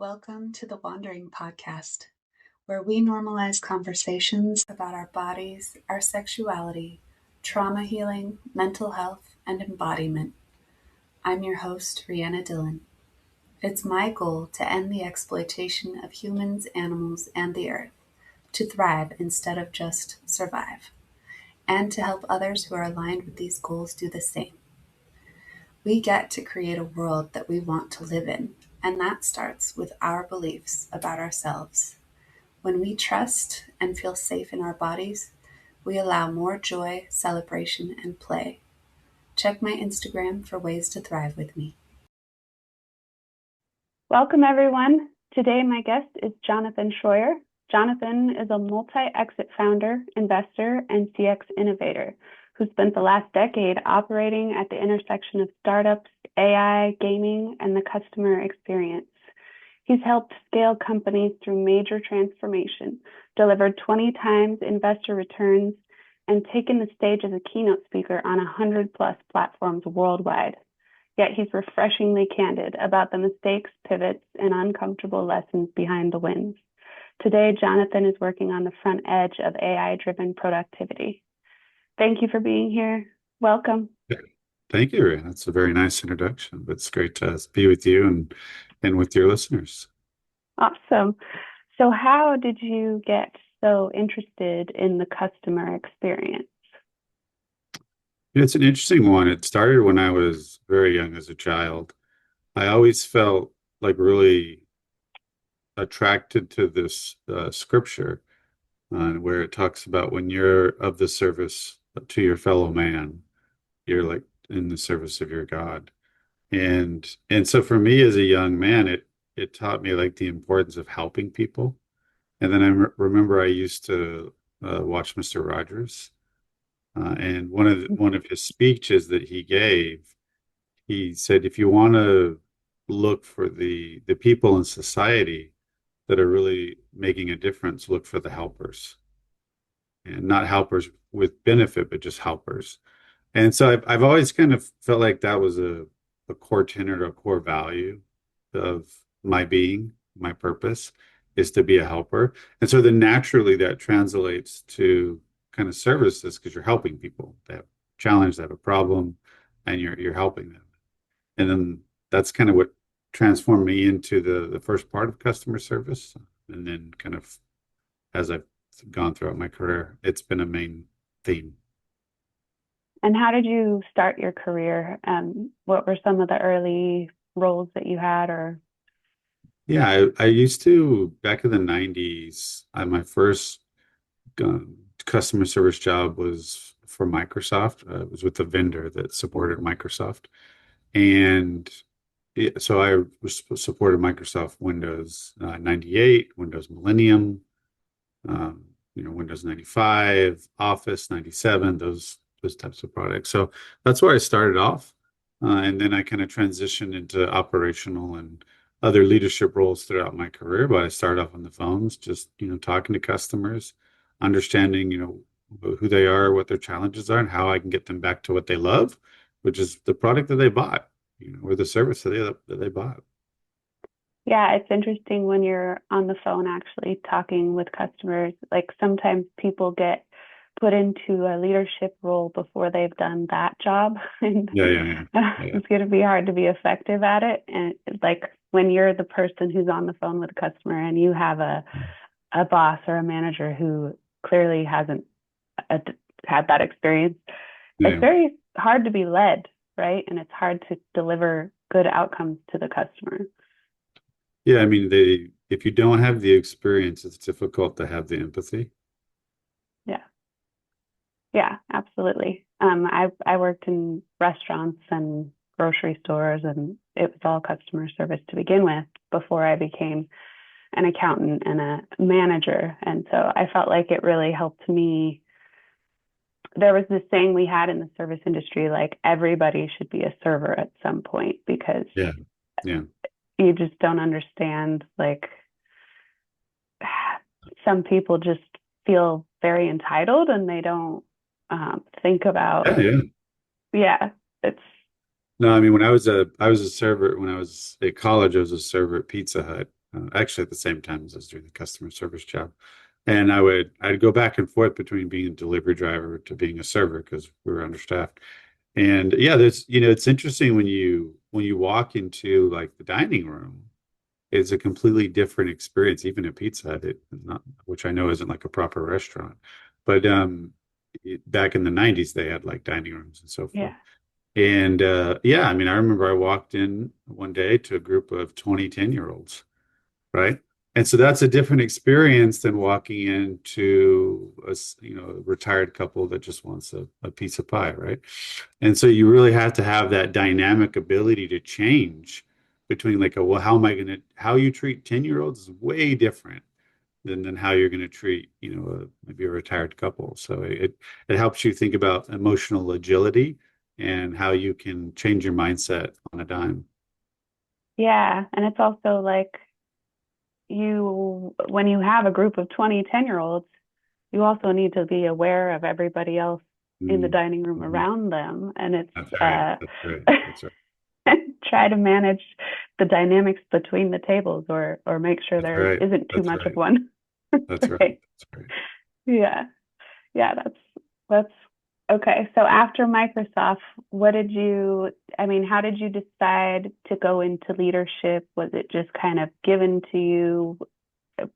Welcome to the Wandering Podcast, where we normalize conversations about our bodies, our sexuality, trauma healing, mental health, and embodiment. I'm your host, Rhianna Dillon. It's my goal to end the exploitation of humans, animals, and the earth, to thrive instead of just survive, and to help others who are aligned with these goals do the same. We get to create a world that we want to live in, and that starts with our beliefs about ourselves. When we trust and feel safe in our bodies, we allow more joy, celebration, and play. Check my Instagram for ways to thrive with me. Welcome, everyone. Today, my guest is Jonathan Shroyer. Jonathan is a multi-exit founder, investor, and CX innovator who spent the last decade operating at the intersection of startups, AI, gaming, and the customer experience. He's helped scale companies through major transformation, delivered 20 times investor returns, and taken the stage as a keynote speaker on 100+ platforms worldwide. Yet he's refreshingly candid about the mistakes, pivots, and uncomfortable lessons behind the wins. Today, Jonathan is working on the front edge of AI-driven productivity. Thank you for being here. Welcome. Thank you, Rhianna. That's a very nice introduction. It's great to be with you and with your listeners. Awesome. So how did you get so interested in the customer experience? It's an interesting one. It started when I was very young as a child. I always felt like really attracted to this scripture where it talks about when you're of the service to your fellow man, you're like in the service of your God. And so for me as a young man, it taught me like the importance of helping people. And then I remember I used to watch Mr. Rogers. And one of his speeches that he gave, he said, if you want to look for the people in society that are really making a difference, look for the helpers. And not helpers with benefit, but just helpers. And so I've always kind of felt like that was a core tenet or a core value of my being, my purpose is to be a helper. And so then naturally that translates to kind of services because you're helping people. They have a challenge, they have a problem, and you're helping them. And then that's kind of what transformed me into the first part of customer service. And then kind of as I've gone throughout my career, it's been a main theme. And how did you start your career? What were some of the early roles that you had? Yeah, I used to, back in the 90s, my first customer service job was for Microsoft. It was with a vendor that supported Microsoft. And so I supported Microsoft Windows 98, Windows Millennium, Windows 95, Office 97, those types of products. So that's where I started off. And then I kind of transitioned into operational and other leadership roles throughout my career. But I started off on the phones, just, talking to customers, understanding, who they are, what their challenges are, and how I can get them back to what they love, which is the product that they bought, or the service that they bought. Yeah, it's interesting when you're on the phone actually talking with customers. Like sometimes people get put into a leadership role before they've done that job. And Yeah. It's going to be hard to be effective at it. And like when you're the person who's on the phone with a customer and you have a boss or a manager who clearly hasn't had that experience, it's very hard to be led, right? And it's hard to deliver good outcomes to the customer. Yeah, I mean, if you don't have the experience, it's difficult to have the empathy. Yeah, absolutely. I worked in restaurants and grocery stores, and it was all customer service to begin with before I became an accountant and a manager. And so I felt like it really helped me. There was this saying we had in the service industry, like everybody should be a server at some point, because you just don't understand, like some people just feel very entitled and they don't think about it's no, I mean, when I was a server, when I was at college, I was a server at Pizza Hut, actually at the same time as I was doing the customer service job. And I'd go back and forth between being a delivery driver to being a server because we were understaffed. And yeah, there's, it's interesting when you walk into like the dining room, it's a completely different experience, even at Pizza Hut, not, which I know isn't like a proper restaurant. But back in the 90s, they had like dining rooms and so forth. Yeah. And yeah, I mean, I remember I walked in one day to a group of 10-year-olds, right? And so that's a different experience than walking into a retired couple that just wants a piece of pie, right? And so you really have to have that dynamic ability to change between like, well, how you treat 10-year-olds is way different than how you're going to treat, maybe a retired couple. So it helps you think about emotional agility and how you can change your mindset on a dime. Yeah. And it's also like when you have a group of 10-year-olds, you also need to be aware of everybody else in the Mm, dining room mhm. around them. And it's That's right. That's right. That's right. try to manage the dynamics between the tables or make sure That's there right. isn't too That's much of right. one. That's right. Right. That's right. Yeah. Yeah, that's okay. So after Microsoft, how did you decide to go into leadership? Was it just kind of given to you?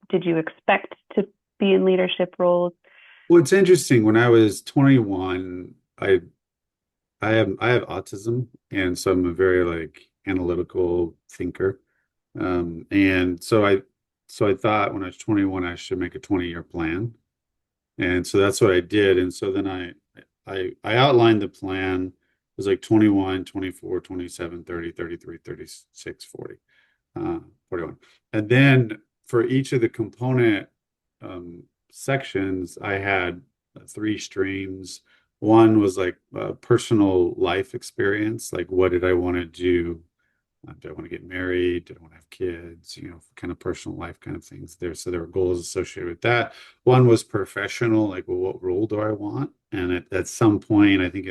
Did you expect to be in leadership roles? Well, it's interesting. When I was 21, I have autism, and so I'm a very like analytical thinker. And so I thought when I was 21, I should make a 20-year plan. And so that's what I did. And so then I outlined the plan. It was like 21, 24, 27, 30, 33, 36, 40, 41. And then for each of the component sections, I had three streams. One was like personal life experience, like what did I want to do? Do I want to get married? Do I want to have kids? Kind of personal life kind of things there. So there were goals associated with that. One was professional, like, well, what role do I want? And at some point, I think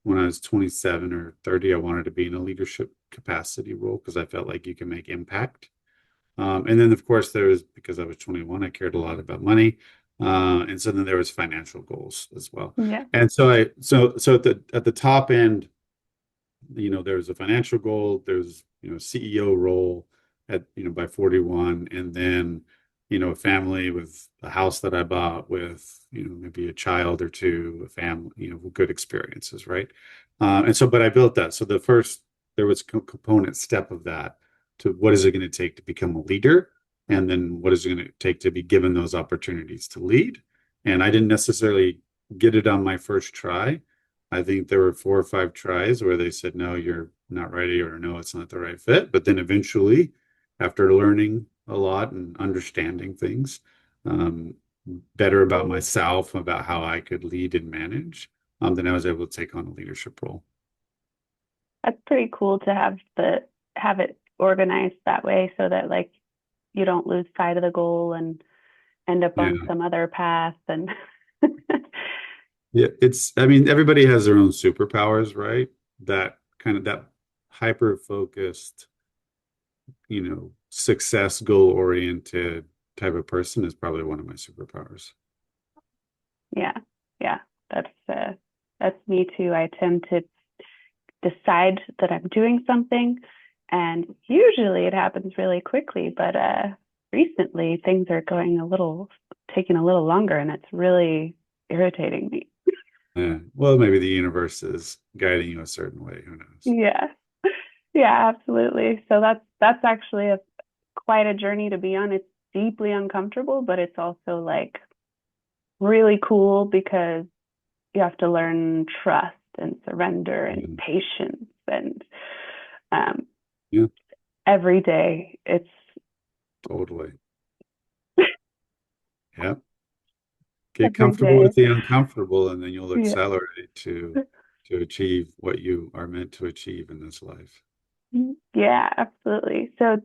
when I was 27 or 30, I wanted to be in a leadership capacity role because I felt like you can make impact. And then, of course, because I was 21, I cared a lot about money. And so then there was financial goals as well. Yeah. And so at the top end, there's a financial goal, there's, CEO role by 41, and then, a family with a house that I bought with, maybe a child or two, a family, good experiences, right? But I built that. So there was a component step of that to what is it going to take to become a leader? And then what is it going to take to be given those opportunities to lead? And I didn't necessarily get it on my first try. I think there were 4 or 5 tries where they said, no, you're not ready, or no, it's not the right fit. But then eventually, after learning a lot and understanding things um, better about myself, about how I could lead and manage, then I was able to take on a leadership role. That's pretty cool to have it organized that way so that like you don't lose sight of the goal and end up Yeah. on some other path and Yeah. I mean, everybody has their own superpowers, right? That hyper focused, success goal oriented type of person is probably one of my superpowers. yeah. Yeah. That's me too. I tend to decide that I'm doing something and usually it happens really quickly, but recently things are taking a little longer and it's really irritating me. Yeah. Well, maybe the universe is guiding you a certain way. Who knows? Yeah. Yeah, absolutely. So that's actually quite a journey to be on. It's deeply uncomfortable, but it's also like really cool because you have to learn trust and surrender and Yeah. patience and um, Yeah, every day it's totally. Yeah. Get every comfortable day. with the uncomfortable, and then you'll Yeah. accelerate to achieve what you are meant to achieve in this life. Yeah, absolutely. So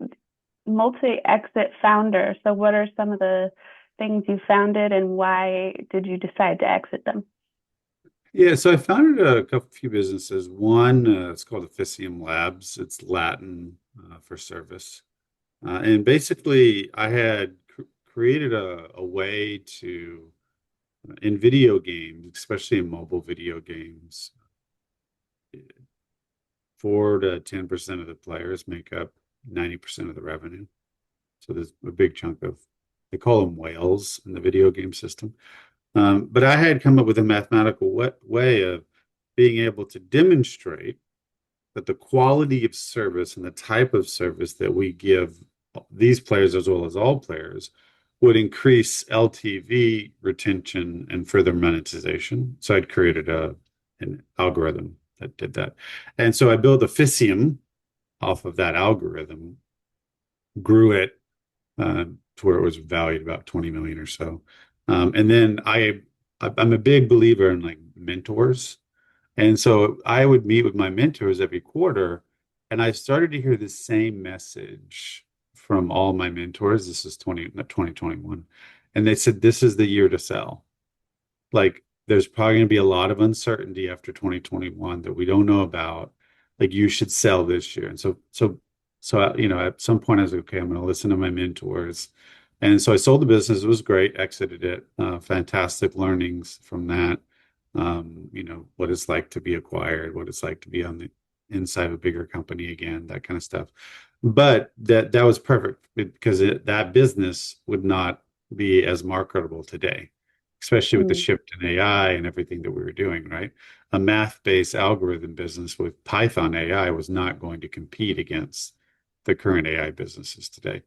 multi-exit founder. So what are some of the things you founded and why did you decide to exit them? Yeah, so I founded few businesses. One, it's called Officium Labs. It's Latin for service. And basically, I had created a way to, in video games, especially in mobile video games, 4 to 10% of the players make up 90% of the revenue. So there's a big chunk of, they call them whales in the video game system. But I had come up with a mathematical way of being able to demonstrate that the quality of service and the type of service that we give these players as well as all players would increase LTV retention and further monetization. So I'd created an algorithm that did that. And so I built Officium off of that algorithm, grew it to where it was valued about 20 million or so. And then I'm a big believer in like mentors. And so I would meet with my mentors every quarter, and I started to hear the same message from all my mentors. This is 2021. And they said, this is the year to sell. Like, there's probably going to be a lot of uncertainty after 2021 that we don't know about. Like, you should sell this year. And at some point I was like, okay, I'm going to listen to my mentors. And so I sold the business. It was great, exited it. Fantastic learnings from that. What it's like to be acquired, what it's like to be on the inside of a bigger company again, that kind of stuff. But that was perfect because that business would not be as marketable today, especially with the shift in AI and everything that we were doing, right? A math-based algorithm business with Python AI was not going to compete against the current AI businesses today.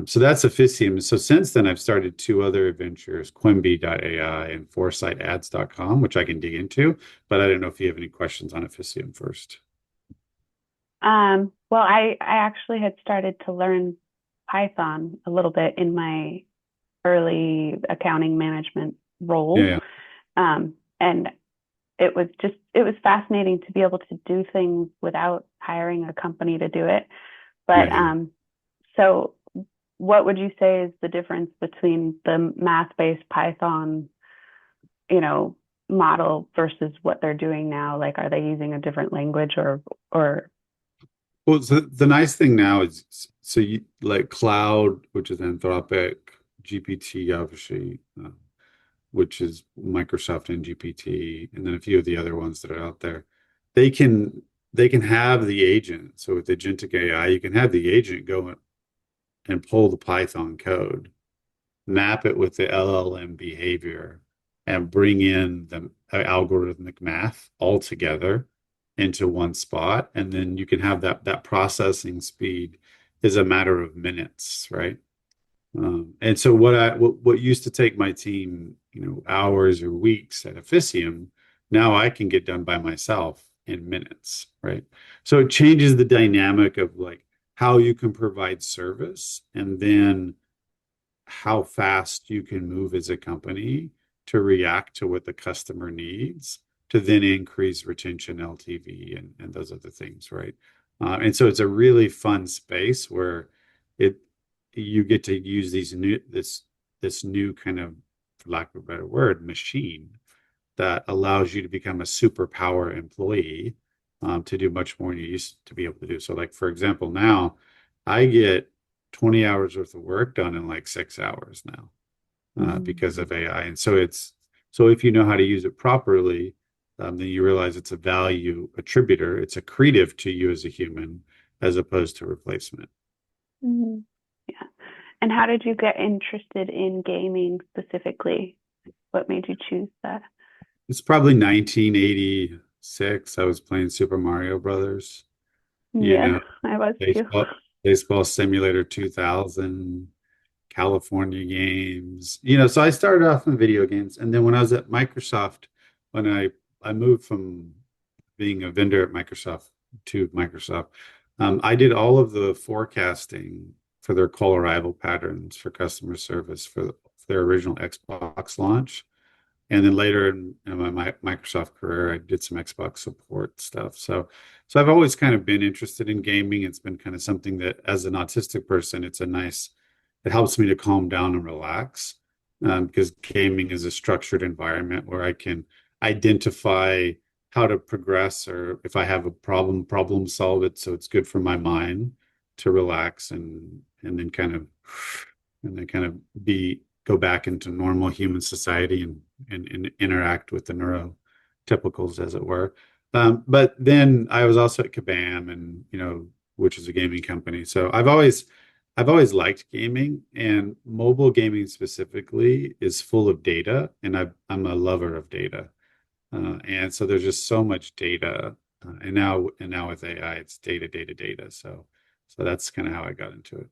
So that's Officium. So since then, I've started two other ventures, Quimbi.ai and ForesightAds.com, which I can dig into. But I don't know if you have any questions on Officium first. Well, I actually had started to learn Python a little bit in my early accounting management role. Yeah. And it was fascinating to be able to do things without hiring a company to do it. But so what would you say is the difference between the math-based Python, model versus what they're doing now? Like, are they using a different language or? Well, so the nice thing now is, so you like cloud, which is Anthropic, GPT, obviously, which is Microsoft and GPT, and then a few of the other ones that are out there. They can have the agent. So with agentic AI, you can have the agent go and pull the Python code, map it with the LLM behavior, and bring in the algorithmic math all together into one spot. And then you can have that processing speed is a matter of minutes, right? And so what used to take my team, hours or weeks at Officium, now I can get done by myself in minutes, right? So it changes the dynamic of like how you can provide service and then how fast you can move as a company to react to what the customer needs to then increase retention, LTV, and those other things, right? And so it's a really fun space where you get to use this new kind of, for lack of a better word, machine that allows you to become a superpower employee, to do much more than you used to be able to do. So, like, for example, now I get 20 hours worth of work done in like 6 hours now, because of AI. And so if you know how to use it properly, then you realize it's a value attributor. It's accretive to you as a human as opposed to replacement. Yeah. And how did you get interested in gaming specifically? What made you choose that? It's probably 1986. I was playing Super Mario Brothers. Yeah, I was baseball, too. Baseball Simulator 2000, California games. So I started off in video games, and then when I was at Microsoft, when I moved from being a vendor at Microsoft to Microsoft, I did all of the forecasting for their call arrival patterns for customer service for their original Xbox launch. And then later in my Microsoft career, I did some Xbox support stuff. So I've always kind of been interested in gaming. It's been kind of something that, as an autistic person, it helps me to calm down and relax, because gaming is a structured environment where I can identify how to progress, or if I have a problem solve it. So it's good for my mind to relax and and then kind of go back into normal human society and interact with the neurotypicals, as it were. But then I was also at Kabam, and which is a gaming company. So I've always liked gaming, and mobile gaming specifically is full of data, and I'm a lover of data. And so there's just so much data, and now with AI, it's data, data, data. So that's kind of how I got into it.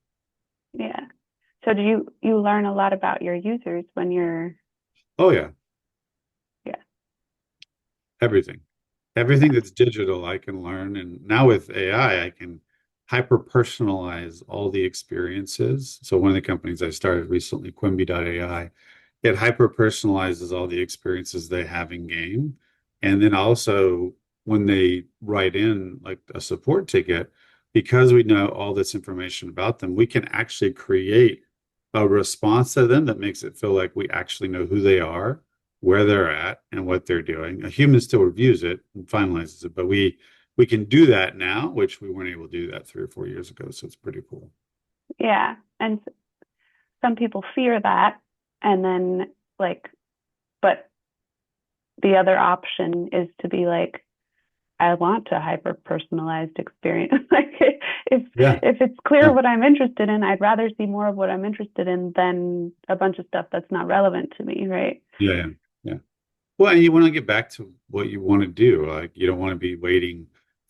Yeah. So do you learn a lot about your users when you're? Oh yeah, Yeah. everything. Everything that's digital, I can learn. And now with AI, I can hyper personalize all the experiences. So one of the companies I started recently, Quimbi.ai, it hyper personalizes all the experiences they have in game. And then also when they write in like a support ticket, because we know all this information about them, we can actually create a response to them that makes it feel like we actually know who they are, where they're at, and what they're doing. A human still reviews it and finalizes it, but we can do that now, which we weren't able to do that 3 or 4 years ago. So it's pretty cool. Yeah. And some people fear that, and then but the other option is to be like, I want a hyper personalized experience. Like if it's clear Yeah. what I'm interested in, I'd rather see more of what I'm interested in than a bunch of stuff that's not relevant to me, right? Yeah. Yeah. Well, and you want to get back to what you want to do. Like you don't want to be waiting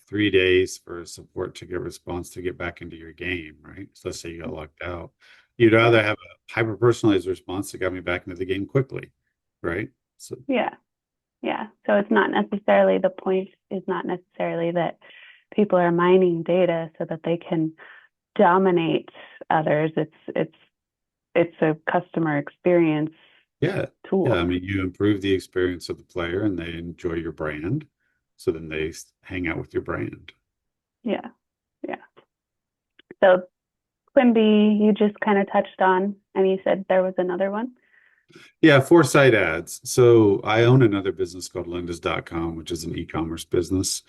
3 days for a support to get response to get back into your game, right? So let's say you got locked out. You'd Yeah. rather have a hyper personalized response that got me back into the game quickly, right? So Yeah. Yeah. So it's not necessarily, the point is not necessarily that people are mining data so that they can dominate others. It's a customer experience yeah. Yeah. I tool. mean, you improve the experience of the player and they enjoy your brand. So then they hang out with your brand. Yeah. Yeah. So Quimby, you just kind of touched on, and you said there was another one. Yeah, Foresight ads. So I own another business called Lyndas.com, which is an e-commerce business.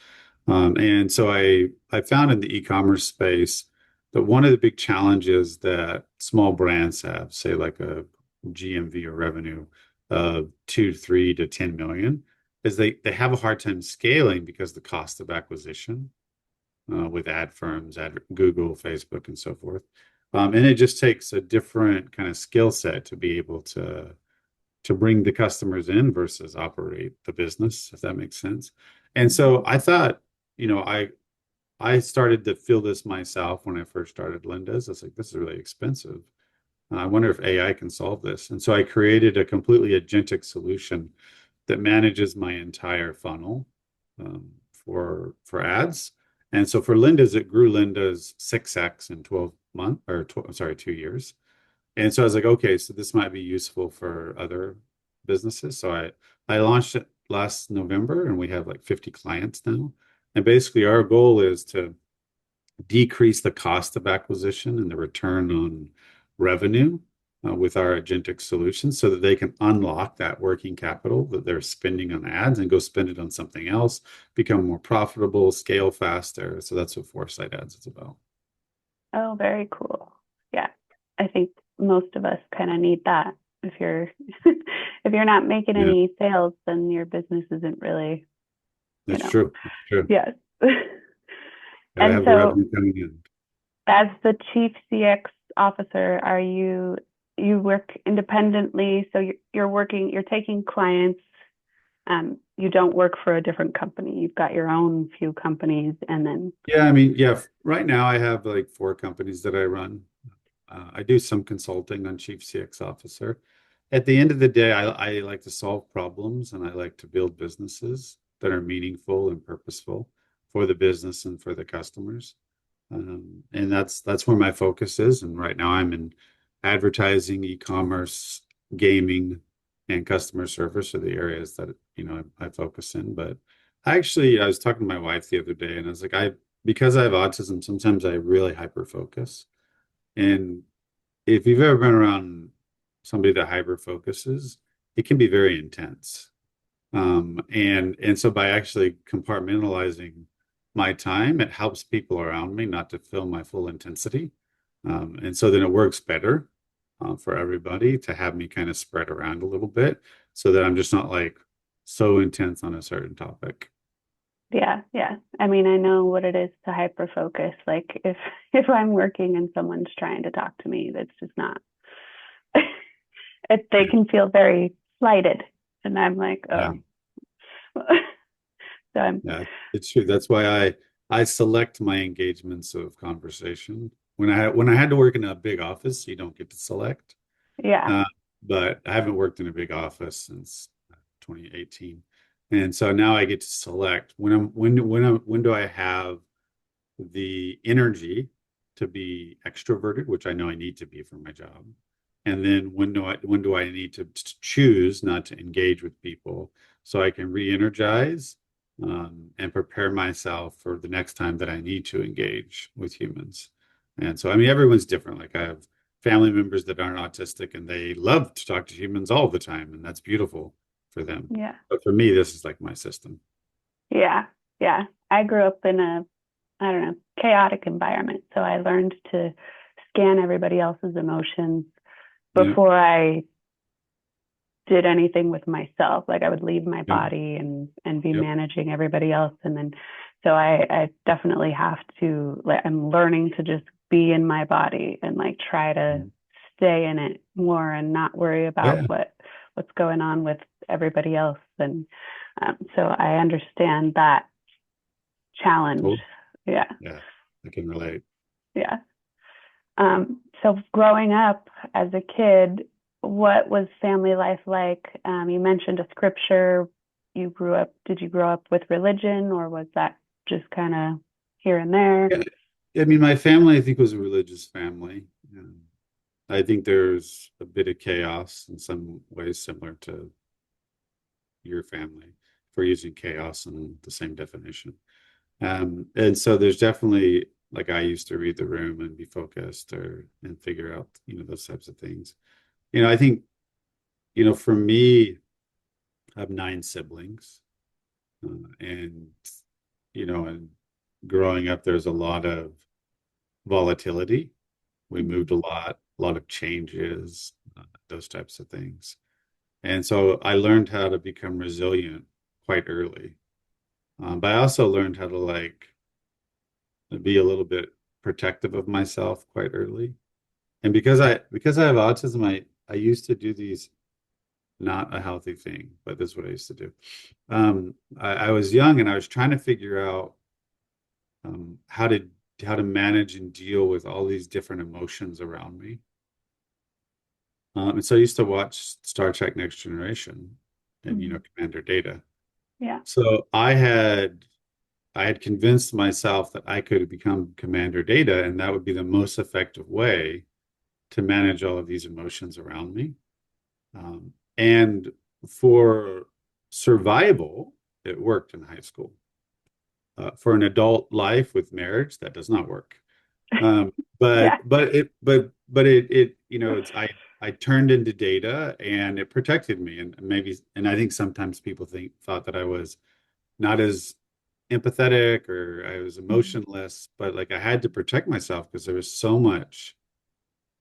And so I found in the e-commerce space that one of the big challenges that small brands have, say like a GMV or revenue of 2, 3 to 10 million, is they have a hard time scaling because the cost of acquisition with ad firms, Google, Facebook, and so forth. And it just takes a different kind of skill set to be able to bring the customers in versus operate the business, if that makes sense. And so I thought, I started to feel this myself when I first started Linda's. I was like, this is really expensive. I wonder if AI can solve this. And so I created a completely agentic solution that manages my entire funnel for ads. And so for Linda's, it grew Linda's 6x in 12 months, or I'm sorry, 2 years. And so I was like, okay, so this might be useful for other businesses. So I launched it last November and we have like 50 clients now. And basically our goal is to decrease the cost of acquisition and the return on revenue with our agentic solutions so that they can unlock that working capital that they're spending on ads and go spend it on something else, become more profitable, scale faster. So that's what Foresight Ads is about. Oh, very cool. Yeah. I think most of us kind of need that. If you're if you're not making Yeah, any sales, then your business isn't really, that's true. That's true. yes. Gotta And have the so revenue coming in. as the chief CX officer, you work independently, so you're taking clients. You don't work for a different company. You've got your own few companies, and then Yeah, I mean, yeah, right now I have like 4 companies that I run. I do some consulting on Chief CX Officer. At the end of the day, I like to solve problems and I like to build businesses that are meaningful and purposeful for the business and for the customers. And that's where my focus is. And right now I'm in advertising, e-commerce, gaming, and customer service are the areas that, I focus in. But I was talking to my wife the other day and I was like, because I have autism, sometimes I really hyper focus. And if you've ever been around somebody that hyper focuses, it can be very intense. And so by actually compartmentalizing my time, it helps people around me not to feel my full intensity. And so then it works better for everybody to have me kind of spread around a little bit so that I'm just not like so intense on a certain topic. Yeah, yeah. I mean, I know what it is to hyper focus. Like if I'm working and someone's trying to talk to me, that's just not they Yeah. can feel very slighted. And I'm like, Yeah. oh. So I'm Yeah, it's true. That's why I select my engagements of conversation. When I had to work in a big office, you don't get to select. yeah. Uh, but I haven't worked in a big office since 2018. And so now I get to select when do I have the energy to be extroverted, which I know I need to be for my job. And then when do I need to choose not to engage with people so I can re-energize and prepare myself for the next time that I need to engage with humans. And so, I mean, everyone's different. Like I have family members that aren't autistic and they love to talk to humans all the time, and that's beautiful for them. Yeah. But for me, this is like my system. Yeah. Yeah. I grew up in a, I don't know, chaotic environment. So I learned to scan everybody else's emotions Yeah, before I did anything with myself. Like I would leave my yeah, body and be yep. managing everybody else. And then so I definitely have to like I'm learning to just be in my body and like try to stay in it more and not worry about Yeah, what's going on with everybody else. And so I understand that challenge. cool. Yeah. Yeah, I can relate. Yeah. So growing up as a kid, what was family life like? You mentioned a scripture. Did you grow up with religion or was that just kind of here and there? Yeah, I mean, my family, I think, was a religious family. I think there's a bit of chaos in some ways, similar to your family, for using chaos in the same definition. And so there's definitely like I used to read the room and be focused or and figure out, those types of things. I think, for me, I have nine siblings, and and growing up, there's a lot of volatility. We moved a lot of changes, those types of things. And so I learned how to become resilient quite early. But I also learned how to like be a little bit protective of myself quite early. And because I have autism, I used to do these, not a healthy thing, but this is what I used to do. I was young and I was trying to figure out how to manage and deal with all these different emotions around me. And so I used to watch Star Trek Next Generation and Mhm. Commander Data. Yeah. So I had convinced myself that I could become Commander Data, and that would be the most effective way to manage all of these emotions around me. And for survival, it worked in high school. For an adult life with marriage, that does not work. Um, Yeah. but I turned into data and it protected me. And I think sometimes people thought that I was not as empathetic or I was Mhm. emotionless, but like I had to protect myself because there was so much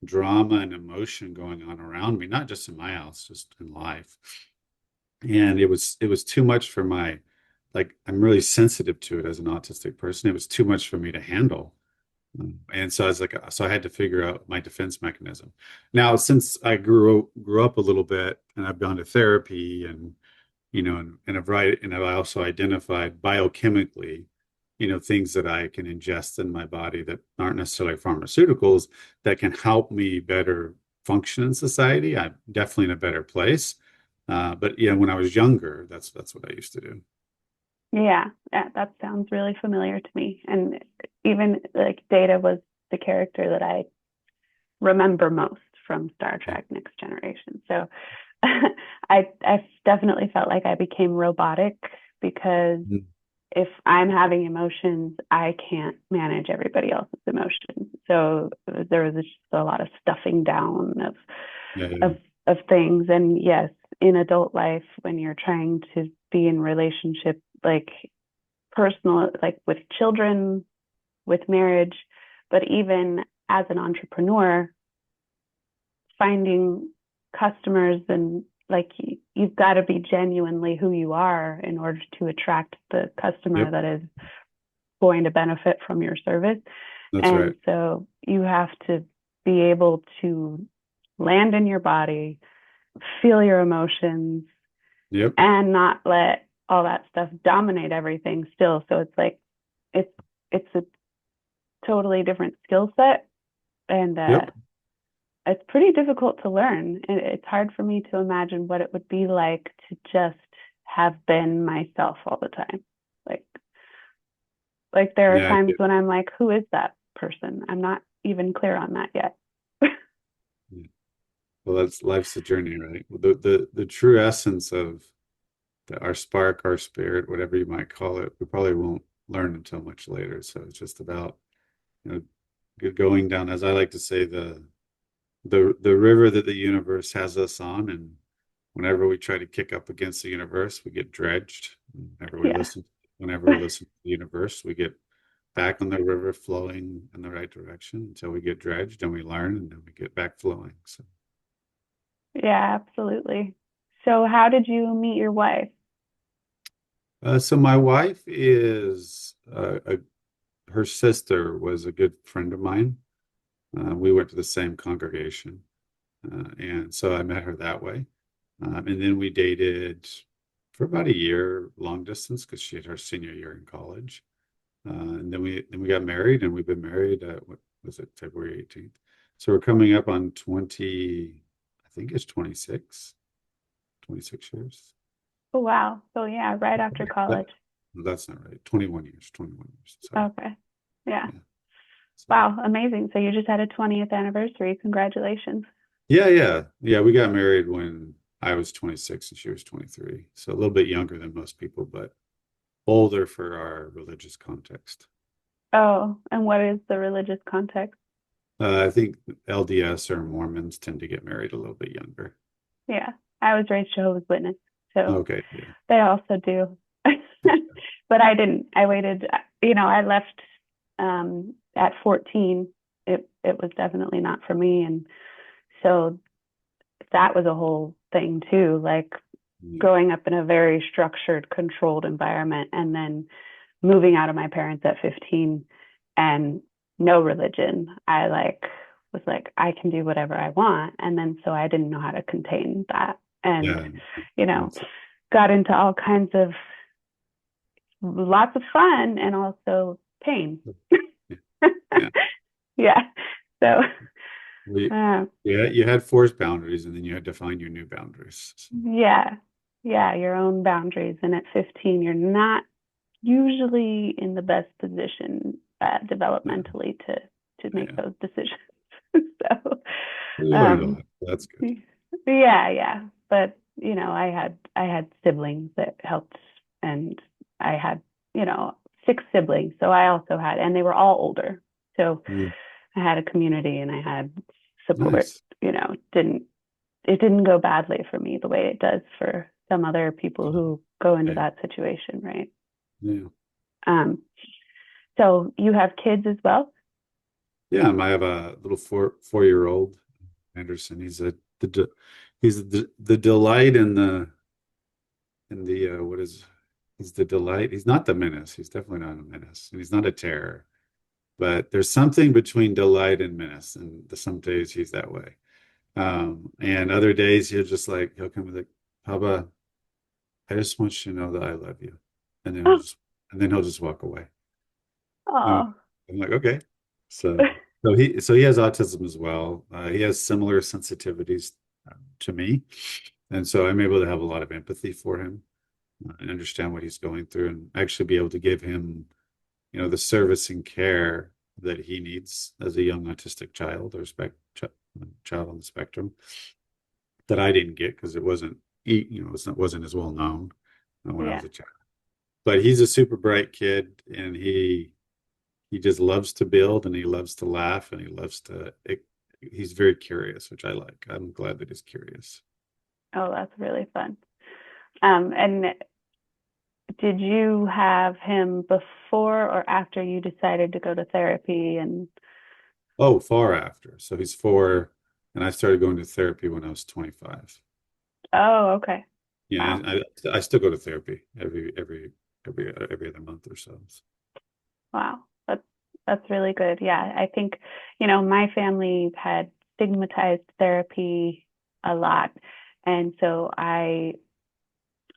drama and emotion going on around me, not just in my house, just in life. And it was too much for my, like, I'm really sensitive to it as an autistic person. It was too much for me to handle. And so I was like, so I had to figure out my defense mechanism. Now, since I grew up a little bit and I've gone to therapy and I've also identified biochemically, things that I can ingest in my body that aren't necessarily pharmaceuticals that can help me better function in society. I'm definitely in a better place. But yeah, when I was younger, that's what I used to do. Yeah. Yeah. That sounds really familiar to me. And even like Data was the character that I remember most from Star Yeah. Trek Next Generation. So I definitely felt like I became robotic because Mm. if I'm having emotions, I can't manage everybody else's emotions. So there was just a lot of stuffing down Yeah, of of things. And yes, in adult life, when you're trying to be in relationship, like personal, like with children, with marriage, but even as an entrepreneur, finding customers and like you've got to be genuinely who you are in order to attract the customer Yep. that is going to benefit from your service. That's And right. so you have to be able to land in your body, feel your emotions, Yep. and not let all that stuff dominate everything still. So it's like it's a totally different skill set, and Yep. it's pretty difficult to learn. And it's hard for me to imagine what it would be like to just have been myself all the time. Like there are Yeah. times when I'm like, who is that person? I'm not even clear on that yet. Yeah. Well, that's life's a journey, right? The true essence of our spark, our spirit, whatever you might call it, we probably won't learn until much later. So it's just about, going down, as I like to say, the river that the universe has us on, and whenever we try to kick up against the universe, we get dredged. Yeah, Whenever we listen to the universe, we get back on the river flowing in the right direction until we get dredged and we learn and then we get back flowing. So, yeah, absolutely. So how did you meet your wife? so my wife is her sister was a good friend of mine. We went to the same congregation, and so I met her that way. And then we dated for about a year, long distance, because she had her senior year in college. And then we got married, and we've been married. What was it, February 18th? So we're coming up on 20. I think it's 26 years. Oh, wow. So yeah, right after That, college. no, that's not right. 21 years. 21 years. Sorry. Okay. Yeah. Yeah. So, Wow, amazing. So you just had a 20th anniversary. Congratulations. yeah. We got married when I was 26 and she was 23. So a little bit younger than most people, but older for our religious context. Oh, and what is the religious context? I think LDS or Mormons tend to get married a little bit younger. Yeah, I was raised Jehovah's Witness, so Okay, yeah. they also do. But I didn't. I waited. I left at 14. It was definitely not for me, and so that was a whole thing too. Like Yeah. growing up in a very structured, controlled environment, and then moving out of my parents at 15 and no religion. I was like, I can do whatever I want. And then so I didn't know how to contain that. And, Yeah. you know, got into all kinds of lots of fun and also pain. Yeah. Yeah. So We, uh, yeah, you had forced boundaries and then you had to find your new boundaries. So, yeah. Yeah, your own boundaries. And at 15, you're not usually in the best position yeah. developmentally to make Yeah. those decisions. So, We learned a um, lot. That's good. yeah. But I had siblings that helped, and I had 6 siblings. So I also had, and they were all older. So Mm, I had a community and I had support. nice. It didn't go badly for me the way it does for some other people who go into Yeah. that situation, right? Yeah. Um, so you have kids as well? Yeah. I have a little four-year old Anderson. He's the delight in the what is he's the delight. He's not the menace. He's definitely not a menace. And he's not a terror. But there's something between delight and menace. And some days he's that way. And other days he'll come with like, Papa, I just want you to know that I love you. And then Oh, he'll just walk away. And oh, I'm like, okay. So he has autism as well. He has similar sensitivities to me. And so I'm able to have a lot of empathy for him and understand what he's going through and actually be able to give him, the service and care that he needs as a young autistic child or child on the spectrum that I didn't get because it wasn't as well known when I yeah. was a child. But he's a super bright kid, and he just loves to build, and he loves to laugh, and he's very curious, which I like. I'm glad that he's curious. Oh, that's really fun. And did you have him before or after you decided to go to therapy and Oh, far after. So he's 4, and I started going to therapy when I was 25. Oh, okay. Yeah, Wow. I still go to therapy every other month or so. Wow. That's really good. Yeah. I think, my family had stigmatized therapy a lot. And so I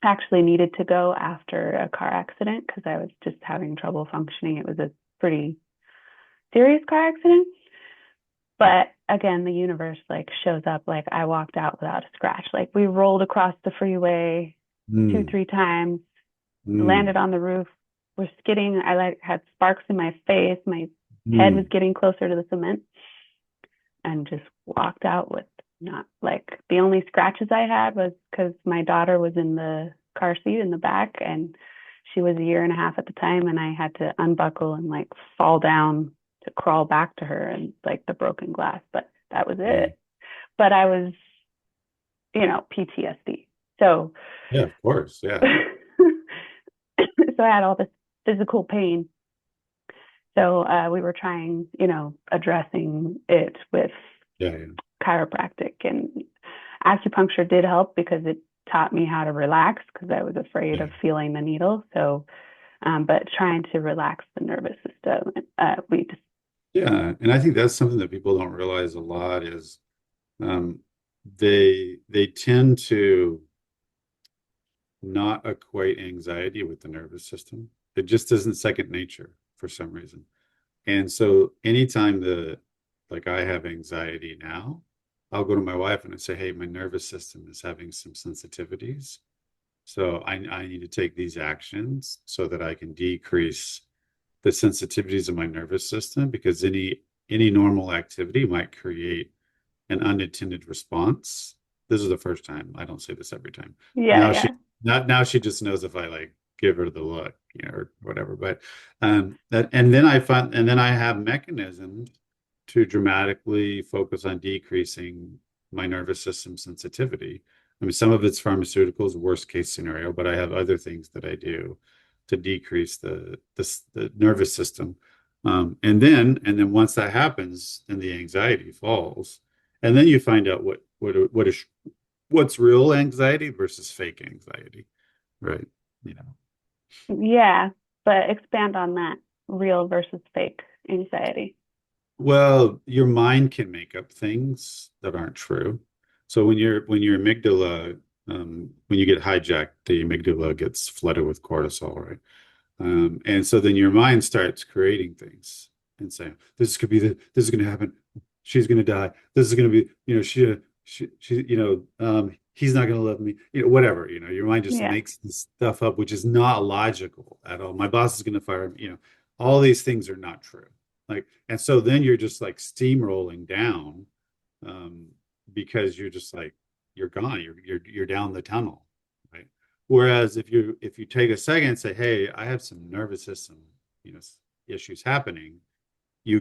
actually needed to go after a car accident because I was just having trouble functioning. It was a pretty serious car accident. But again, the universe like shows up. Like I walked out without a scratch. Like we rolled across the freeway two, Mm, 3 times, landed mm, on the roof. We're skidding. I like had sparks in my face. My head was mm. getting closer to the cement, and just walked out with not like the only scratches I had was because my daughter was in the car seat in the back, and she was a year and a half at the time, and I had to unbuckle and like fall down to crawl back to her and like the broken glass, but that was Yeah, it. But I was, PTSD. So yeah, of course. Yeah, so I had all this physical pain. So we were trying, addressing it with yeah, yeah. chiropractic, and acupuncture did help because it taught me how to relax because I was afraid Yeah. of feeling the needle. So, but trying to relax the nervous system, we just, Yeah, and I think that's something that people don't realize a lot is um, they tend to not equate anxiety with the nervous system. It just isn't second nature for some reason. And so anytime like I have anxiety now, I'll go to my wife and I say, hey, my nervous system is having some sensitivities. So I need to take these actions so that I can decrease the sensitivities of my nervous system because any normal activity might create an unintended response. This is the first time. I don't say this every time. yeah, Now she yeah, now she just knows if I like give her the look, or whatever. But that and then I find and then I have mechanisms to dramatically focus on decreasing my nervous system sensitivity. I mean, some of it's pharmaceuticals, worst case scenario, but I have other things that I do to decrease the nervous system. And then once that happens, and the anxiety falls, and then you find out what's real anxiety versus fake anxiety, right? You know. yeah. But expand on that real versus fake anxiety. Well, your mind can make up things that aren't true. So when your amygdala, when you get hijacked, the amygdala gets flooded with cortisol, right? And so then your mind starts creating things and saying, this is going to happen. She's going to die. This is going to be, he's not going to love me, whatever, your mind just Yeah, makes this stuff up, which is not logical at all. My boss is going to fire me, all these things are not true. Like, and so then you're just like steamrolling down, um, because you're just like, you're gone, you're down the tunnel, right? Whereas if you take a second and say, "Hey, I have some nervous system, you know, issues happening," you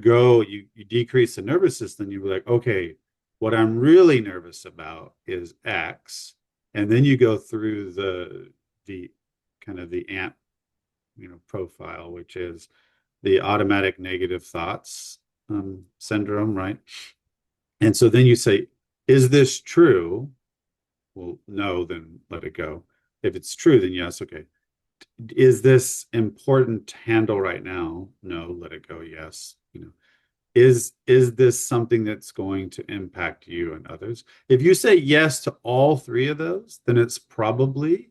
decrease the nervous system. You're like, "Okay, what I'm really nervous about is X," and then you go through the kind of the ANT, profile, which is the automatic negative thoughts syndrome, right? And so then you say, "Is this true?" Well, no, then let it go. If it's true, then yes, okay. Is this important to handle right now? No, let it go. Yes. Is this something that's going to impact you and others? If you say yes to all three of those, then it's probably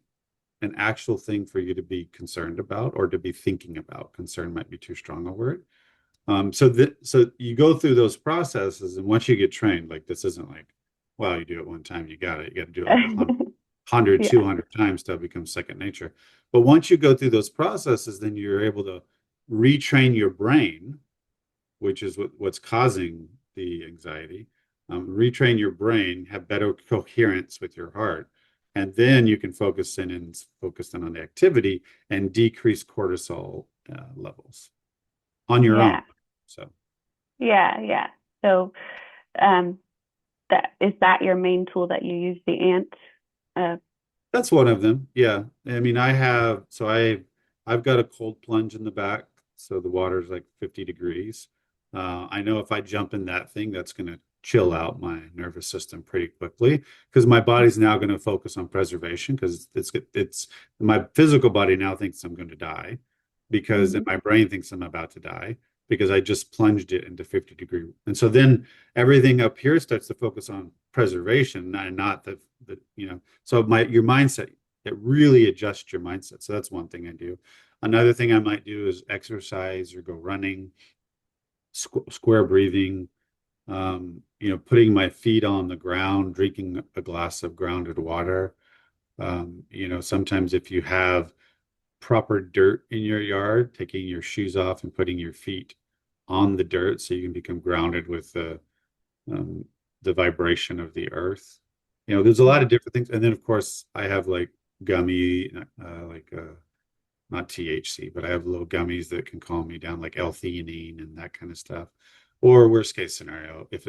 an actual thing for you to be concerned about or to be thinking about. Concern might be too strong a word. So you go through those processes, and once you get trained, like this isn't like, wow, you do it one time, you got it. You got to do it like 100, yeah, 200 times till it becomes second nature. But once you go through those processes, then you're able to retrain your brain, which is what's causing the anxiety. Retrain your brain, have better coherence with your heart, and then you can focus in on the activity and decrease cortisol levels on your own. yeah, So yeah, yeah. So, um, that your main tool that you use, the ant? Uh, that's one of them. Yeah. I mean, I've got a cold plunge in the back, so the water's like 50 degrees. I know if I jump in that thing, that's going to chill out my nervous system pretty quickly because my body's now going to focus on preservation because it's my physical body now thinks I'm going to die because Mhm. and my brain thinks I'm about to die because I just plunged it into 50-degree. And so then everything up here starts to focus on preservation and not so your mindset, it really adjusts your mindset. So that's one thing I do. Another thing I might do is exercise or go running, square breathing, putting my feet on the ground, drinking a glass of grounded water. Sometimes if you have proper dirt in your yard, taking your shoes off and putting your feet on the dirt so you can become grounded with um, the vibration of the earth. There's a lot of different things. And then, of course, I have like gummy, not THC, but I have little gummies that can calm me down, like L-theanine and that kind of stuff. Or worst case scenario, if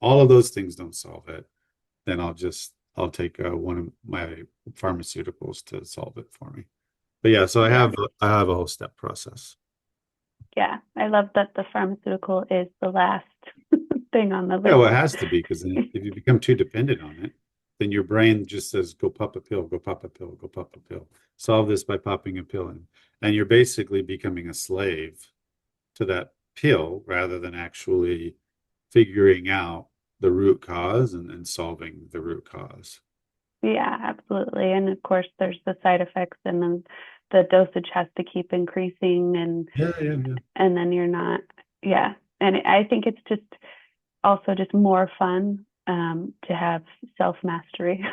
all of those things don't solve it, then I'll take one of my pharmaceuticals to solve it for me. But yeah, so Yeah. I have a whole step process. Yeah. I love that the pharmaceutical is the last thing on the Yeah, list. well, it has to be because if you become too dependent on it, then your brain just says, go pop a pill, go pop a pill, go pop a pill. Solve this by popping a pill in. And you're basically becoming a slave to that pill rather than actually figuring out the root cause and solving the root cause. Yeah, absolutely. And of course, there's the side effects, and then the dosage has to keep increasing, Yeah, yeah, yeah. and then you're not. Yeah, and I think it's just also just more fun to have self mastery.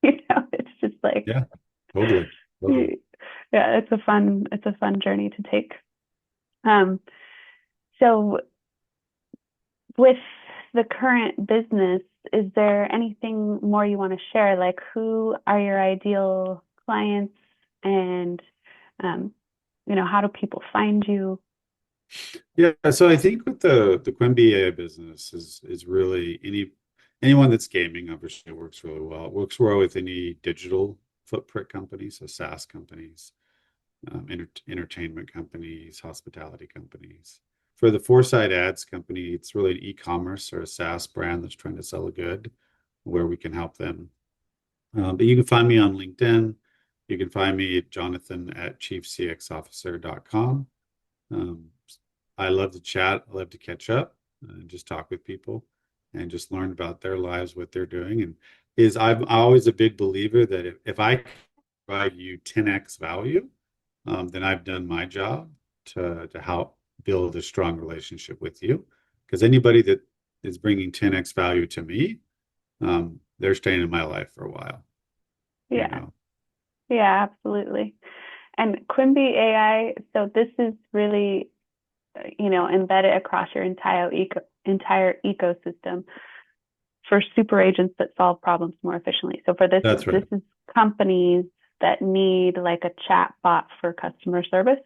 It's just like, Yeah, totally. Totally. yeah, it's a fun journey to take. Um, so with the current business, is there anything more you want to share? Like, who are your ideal clients, and how do people find you? Yeah, so I think with the Quimbi.ai business is really anyone that's gaming obviously works really well. It works well with any digital footprint companies, so SaaS companies, entertainment companies, hospitality companies. For the Foresight Ads company, it's really an e-commerce or a SaaS brand that's trying to sell a good where we can help them. But you can find me on LinkedIn. You can find me at Jonathan at chiefcxofficer.com. Um, I love to chat. I love to catch up and just talk with people and just learn about their lives, what they're doing. And I'm always a big believer that if I provide you 10x value, then I've done my job to help build a strong relationship with you. Because anybody that is bringing 10x value to me, they're staying in my life for a while, you Yeah, know. yeah, absolutely. And Quimbi.ai, so this is really, embedded across your entire ecosystem for super agents that solve problems more efficiently. So for this, That's this right. is companies that need like a chat bot for customer service.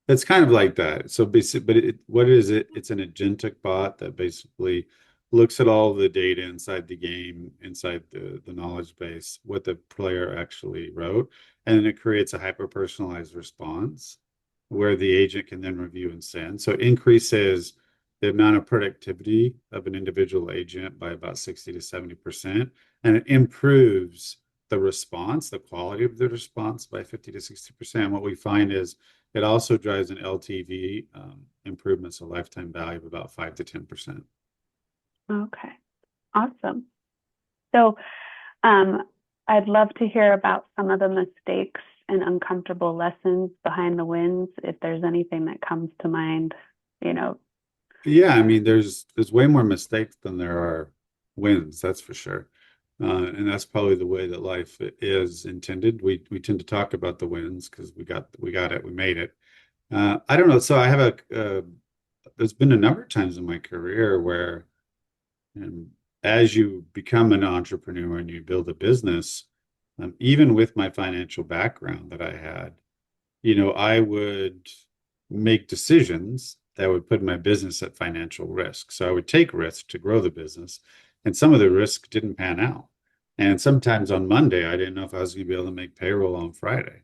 It's kind of like that. So basically, but what is it? It's an agentic bot that basically looks at all the data inside the game, inside the knowledge base, what the player actually wrote, and then it creates a hyper-personalized response where the agent can then review and send. So it increases the amount of productivity of an individual agent by about 60 to 70%, and it improves the response, the quality of the response by 50 to 60%. What we find is it also drives an LTV improvements, a lifetime value of about 5 to 10%. Okay, awesome. So I'd love to hear about some of the mistakes and uncomfortable lessons behind the wins, if there's anything that comes to mind, you know. Yeah, I mean, there's way more mistakes than there are wins, that's for sure. And that's probably the way that life is intended. We tend to talk about the wins because we got it, we made it. I don't know. So I have there's been a number of times in my career where And as you become an entrepreneur and you build a business, even with my financial background that I had, I would make decisions that would put my business at financial risk. So I would take risks to grow the business, and some of the risks didn't pan out. And sometimes on Monday, I didn't know if I was going to be able to make payroll on Friday.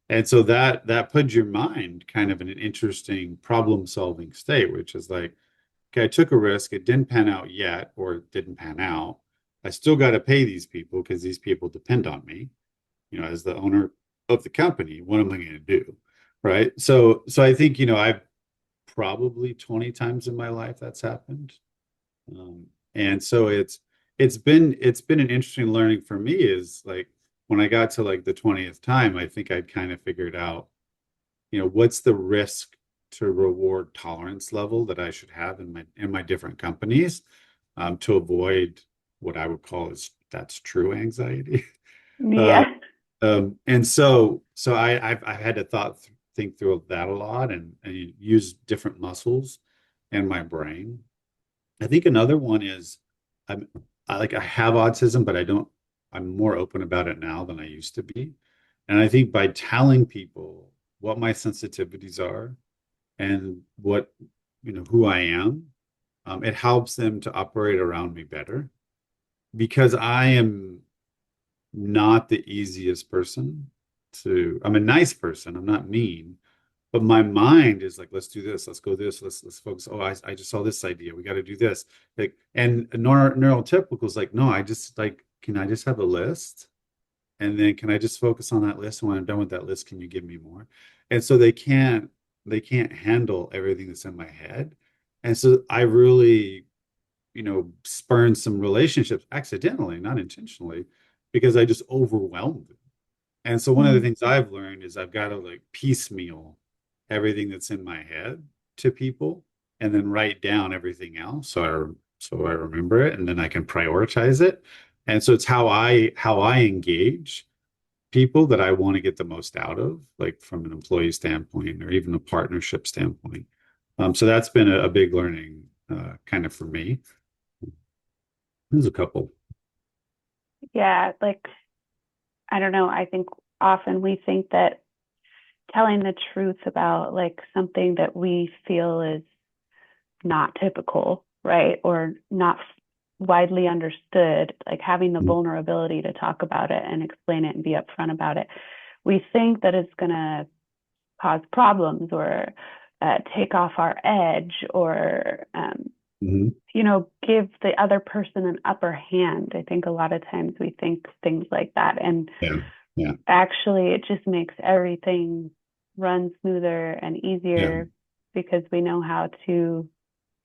And so that put your mind kind of in an interesting problem-solving state, which is like, okay, I took a risk. It didn't pan out yet, or it didn't pan out. I still got to pay these people because these people depend on me, as the owner of the company. What am I going to do? Right. So I think, I've probably 20 times in my life that's happened. And so it's been an interesting learning for me is like when I got to like the 20th time, I think I'd kind of figured out, what's the risk to reward tolerance level that I should have in my different companies, to avoid what I would call that's true anxiety. Uh, Yeah. and so I've had to think through that a lot and use different muscles in my brain. I think another one is I'm I have autism, but I'm more open about it now than I used to be. And I think by telling people what my sensitivities are and what, who I am, it helps them to operate around me better because I am not the easiest person I'm a nice person. I'm not mean, but my mind is like, let's do this, let's go this, let's focus. Oh, I just saw this idea. We got to do this. Like, and neurotypical is like, no, I just like, can I just have a list? And then can I just focus on that list? And when I'm done with that list, can you give me more? And so they can't handle everything that's in my head. And so I really, spurned some relationships accidentally, not intentionally, because I just overwhelmed them. And so one of the Mm. things I've learned is I've got to like piecemeal everything that's in my head to people and then write down everything else so I remember it and then I can prioritize it. And so it's how I engage people that I want to get the most out of, like from an employee standpoint or even a partnership standpoint. So that's been a big learning kind of for me. There's a couple. Yeah, like I don't know. I think often we think that telling the truth about like something that we feel is not typical, right? Or not widely understood, like having the vulnerability to talk about it and explain it and be upfront about it. We think that it's going to cause problems or take off our edge or, Mm-hmm. give the other person an upper hand. I think a lot of times we think things like that. And Yeah. Yeah. actually, it just makes everything run smoother and Yeah. easier because we know how to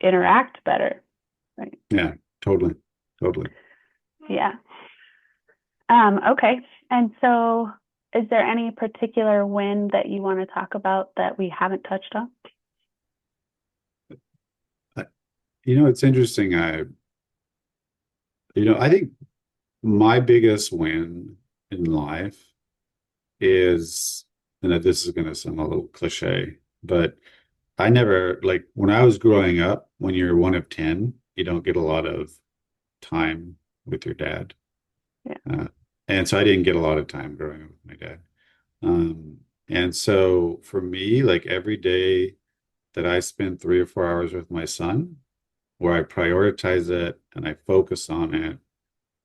interact better. Right. Yeah. Totally. Totally. Yeah. Okay. And so is there any particular win that you want to talk about that we haven't touched on? It's interesting. I think my biggest win in life is, and that this is going to sound a little cliche, but I never, like when I was growing up, when you're one of 10, you don't get a lot of time with your dad. Yeah. And so I didn't get a lot of time growing up with my dad. Um, and so for me, like every day that I spend 3 or 4 hours with my son, where I prioritize it and I focus on it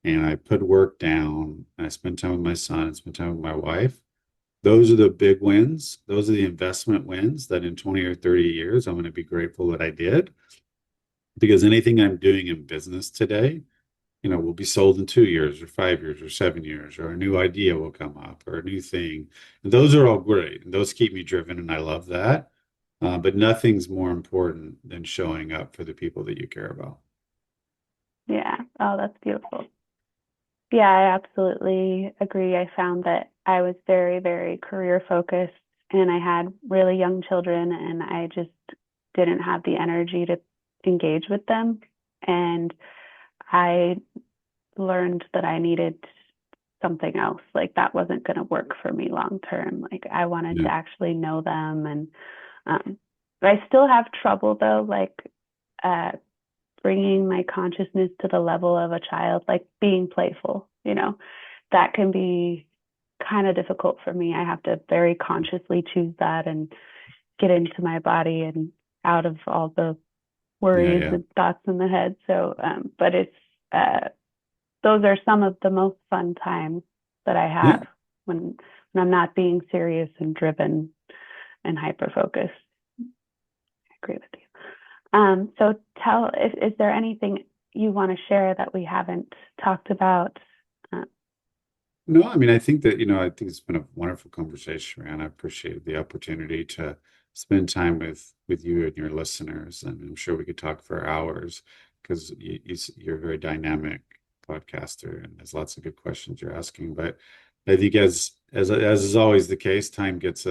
and I put work down and I spend time with my son and spend time with my wife. Those are the big wins. Those are the investment wins that in 20 or 30 years, I'm going to be grateful that I did because anything I'm doing in business today, will be sold in 2 years or 5 years or 7 years, or a new idea will come up or a new thing. And those are all great. And those keep me driven. And I love that. But nothing's more important than showing up for the people that you care about. Yeah. Oh, that's beautiful. Yeah, I absolutely agree. I found that I was very, very career focused and I had really young children and I just didn't have the energy to engage with them. And I learned that I needed something else. Like that wasn't going to work for me long term. Like I wanted Yeah. to actually know them. And but I still have trouble though, like uh, bringing my consciousness to the level of a child, like being playful, that can be kind of difficult for me. I have to very consciously choose that and get into my body and out of all the Yeah. worries Yeah. and thoughts in the head. So, but those are some of the most fun times that I Yeah. have when I'm not being serious and driven and hyper focused. I agree with you. So is there anything you want to share that we haven't talked about? No, I mean, I think that, I think it's been a wonderful conversation, man. I appreciate the opportunity to spend time with you and your listeners, and I'm sure we could talk for hours because you're a very dynamic podcaster, and there's lots of good questions you're asking. But I think as is always the case, time gets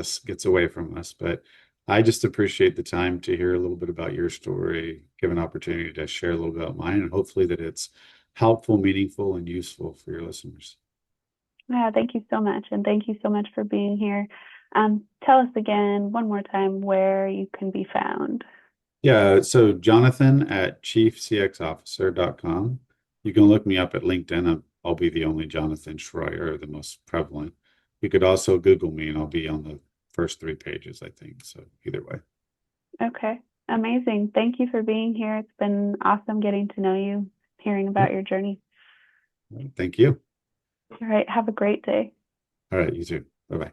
away from us. But I just appreciate the time to hear a little bit about your story, give an opportunity to share a little bit about mine, and hopefully that it's helpful, meaningful, and useful for your listeners. Yeah, thank you so much. And thank you so much for being here. Tell us again, one more time, where you can be found. Yeah, so Jonathan at chiefcxofficer.com. You can look me up at LinkedIn. I'll be the only Jonathan Shroyer, the most prevalent. You could also Google me and I'll be on the first 3 pages, I think. So either way. Okay, amazing. Thank you for being here. It's been awesome getting to know you, hearing about your journey. Thank you. All right, have a great day. All right, you too. Bye-bye.